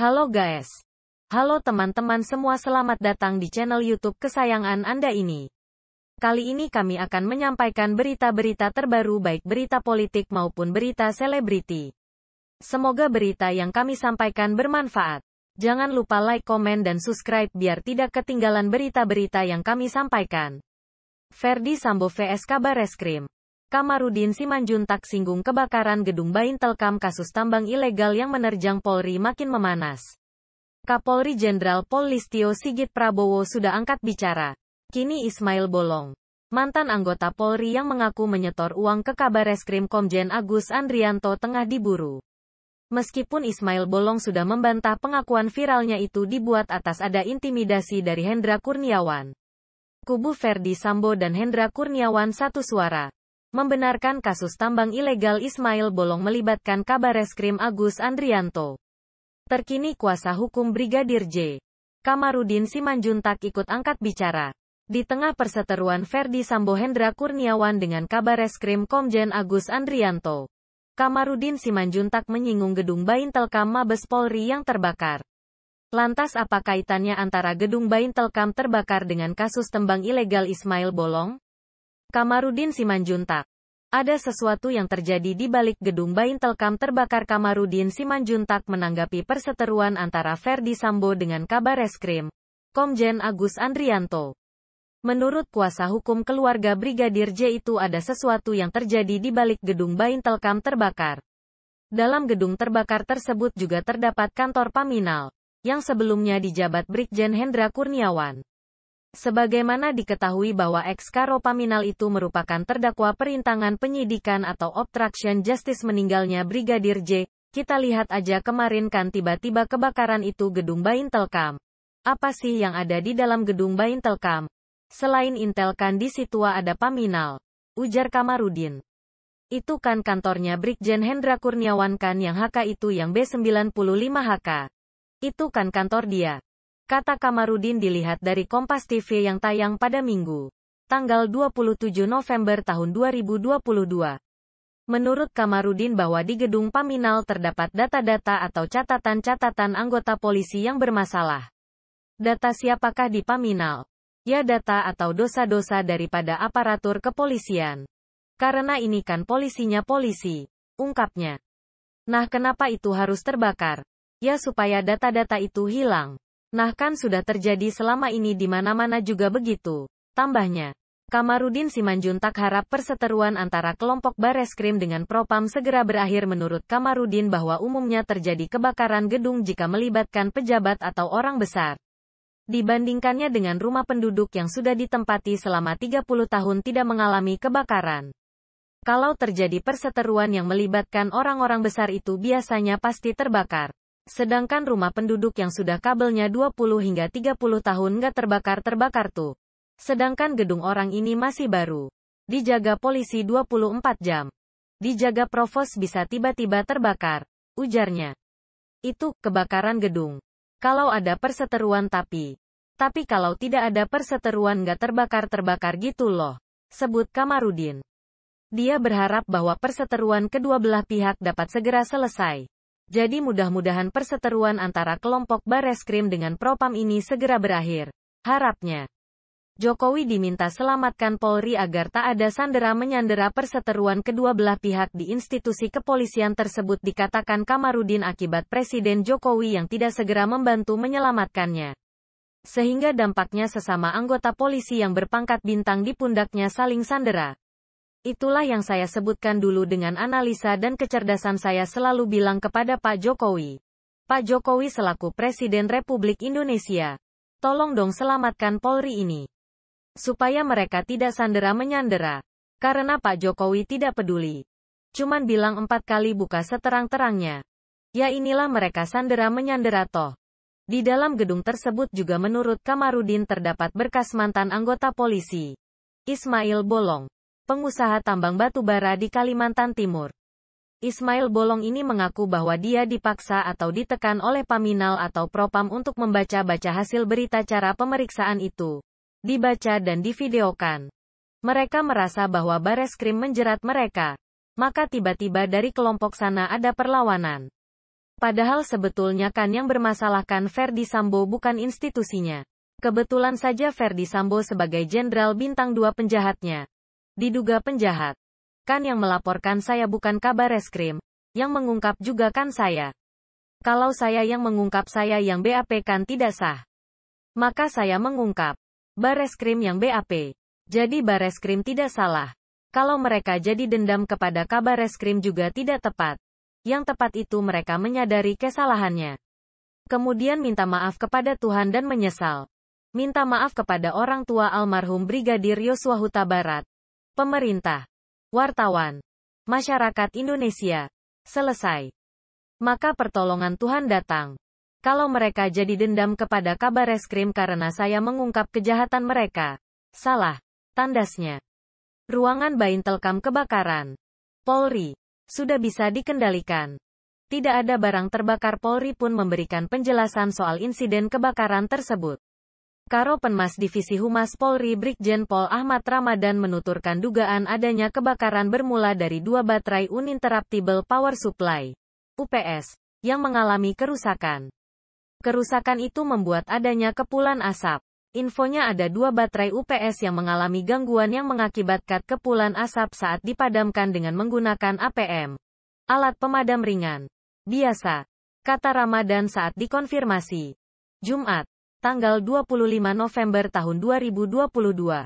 Halo guys. Halo teman-teman semua, selamat datang di channel YouTube kesayangan Anda ini. Kali ini kami akan menyampaikan berita-berita terbaru baik berita politik maupun berita selebriti. Semoga berita yang kami sampaikan bermanfaat. Jangan lupa like, komen, dan subscribe biar tidak ketinggalan berita-berita yang kami sampaikan. Ferdy Sambo vs Kabareskrim. Kamarudin Simanjuntak singgung kebakaran gedung Baintelkam, kasus tambang ilegal yang menerjang Polri makin memanas. Kapolri Jenderal Pol Listio Sigit Prabowo sudah angkat bicara. Kini Ismail Bolong, mantan anggota Polri yang mengaku menyetor uang ke Kabareskrim Komjen Agus Andrianto, tengah diburu. Meskipun Ismail Bolong sudah membantah pengakuan viralnya itu dibuat atas ada intimidasi dari Hendra Kurniawan. Kubu Ferdy Sambo dan Hendra Kurniawan satu suara membenarkan kasus tambang ilegal Ismail Bolong melibatkan Kabareskrim Agus Andrianto. Terkini kuasa hukum Brigadir J. Kamarudin Simanjuntak ikut angkat bicara. Di tengah perseteruan Ferdy Sambo Hendra Kurniawan dengan Kabareskrim Komjen Agus Andrianto, Kamarudin Simanjuntak menyinggung gedung Baintelkam Mabes Polri yang terbakar. Lantas apa kaitannya antara gedung Baintelkam terbakar dengan kasus tambang ilegal Ismail Bolong? Kamarudin Simanjuntak. Ada sesuatu yang terjadi di balik gedung Baintelkam terbakar. Kamarudin Simanjuntak menanggapi perseteruan antara Ferdy Sambo dengan Kabareskrim Komjen Agus Andrianto. Menurut kuasa hukum keluarga Brigadir J, itu ada sesuatu yang terjadi di balik gedung Baintelkam terbakar. Dalam gedung terbakar tersebut juga terdapat kantor Paminal, yang sebelumnya dijabat Brigjen Hendra Kurniawan. Sebagaimana diketahui bahwa ex-Karo Paminal itu merupakan terdakwa perintangan penyidikan atau obstruction justice meninggalnya Brigadir J. Kita lihat aja kemarin kan tiba-tiba kebakaran itu gedung Baintelkam. Apa sih yang ada di dalam gedung Baintelkam? Selain Intel kan di situ ada Paminal, ujar Kamarudin. Itu kan kantornya Brigjen Hendra Kurniawan kan, yang HK itu yang B95 HK. Itu kan kantor dia, kata Kamarudin. Dilihat dari Kompas TV yang tayang pada Minggu, tanggal 27 November tahun 2022. Menurut Kamarudin bahwa di gedung Paminal terdapat data-data atau catatan-catatan anggota polisi yang bermasalah. Data siapakah di Paminal? Ya data atau dosa-dosa daripada aparatur kepolisian. Karena ini kan polisinya polisi, ungkapnya. Nah, kenapa itu harus terbakar? Ya supaya data-data itu hilang. Nah kan sudah terjadi selama ini di mana-mana juga begitu, tambahnya. Kamarudin Simanjuntak harap perseteruan antara kelompok Bareskrim dengan Propam segera berakhir. Menurut Kamarudin bahwa umumnya terjadi kebakaran gedung jika melibatkan pejabat atau orang besar. Dibandingkannya dengan rumah penduduk yang sudah ditempati selama 30 tahun tidak mengalami kebakaran. Kalau terjadi perseteruan yang melibatkan orang-orang besar itu biasanya pasti terbakar. Sedangkan rumah penduduk yang sudah kabelnya 20 hingga 30 tahun nggak terbakar tuh. Sedangkan gedung orang ini masih baru. Dijaga polisi 24 jam. Dijaga provos bisa tiba-tiba terbakar, ujarnya. Itu kebakaran gedung. Kalau ada perseteruan tapi kalau tidak ada perseteruan nggak terbakar gitu loh, sebut Kamarudin. Dia berharap bahwa perseteruan kedua belah pihak dapat segera selesai. Jadi mudah-mudahan perseteruan antara kelompok Bareskrim dengan Propam ini segera berakhir, harapnya. Jokowi diminta selamatkan Polri agar tak ada sandera menyandera perseteruan kedua belah pihak di institusi kepolisian tersebut, dikatakan Kamarudin, akibat Presiden Jokowi yang tidak segera membantu menyelamatkannya. Sehingga dampaknya sesama anggota polisi yang berpangkat bintang di pundaknya saling sandera. Itulah yang saya sebutkan dulu dengan analisa dan kecerdasan saya selalu bilang kepada Pak Jokowi. Pak Jokowi selaku Presiden Republik Indonesia, tolong dong selamatkan Polri ini. Supaya mereka tidak sandera menyandera. Karena Pak Jokowi tidak peduli. Cuman bilang 4 kali buka seterang-terangnya. Ya inilah mereka sandera menyandera toh. Di dalam gedung tersebut juga menurut Kamarudin terdapat berkas mantan anggota polisi. Ismail Bolong, pengusaha tambang batubara di Kalimantan Timur. Ismail Bolong ini mengaku bahwa dia dipaksa atau ditekan oleh Paminal atau Propam untuk membaca-baca hasil berita cara pemeriksaan itu. Dibaca dan divideokan. Mereka merasa bahwa Bareskrim menjerat mereka. Maka tiba-tiba dari kelompok sana ada perlawanan. Padahal sebetulnya kan yang bermasalahkan Ferdy Sambo bukan institusinya. Kebetulan saja Ferdy Sambo sebagai jenderal bintang 2 penjahatnya. Diduga penjahat. Kan yang melaporkan saya bukan Kabareskrim. Yang mengungkap juga kan saya. Kalau saya yang mengungkap saya yang BAP kan tidak sah. Maka saya mengungkap. Bareskrim yang BAP. Jadi Bareskrim tidak salah. Kalau mereka jadi dendam kepada Kabareskrim juga tidak tepat. Yang tepat itu mereka menyadari kesalahannya. Kemudian minta maaf kepada Tuhan dan menyesal. Minta maaf kepada orang tua almarhum Brigadir Yosua Huta Barat. Pemerintah. Wartawan. Masyarakat Indonesia. Selesai. Maka pertolongan Tuhan datang. Kalau mereka jadi dendam kepada Kabareskrim karena saya mengungkap kejahatan mereka. Salah. Tandasnya. Ruangan Baintelkam kebakaran. Polri. Sudah bisa dikendalikan. Tidak ada barang terbakar. Polri pun memberikan penjelasan soal insiden kebakaran tersebut. Karo Penmas Divisi Humas Polri Brigjen Pol Ahmad Ramadan menuturkan dugaan adanya kebakaran bermula dari 2 baterai uninterruptible power supply, UPS, yang mengalami kerusakan. Kerusakan itu membuat adanya kepulan asap. Infonya ada 2 baterai UPS yang mengalami gangguan yang mengakibatkan kepulan asap saat dipadamkan dengan menggunakan APM. Alat pemadam ringan. Biasa. Kata Ramadan saat dikonfirmasi. Jumat, tanggal 25 November tahun 2022.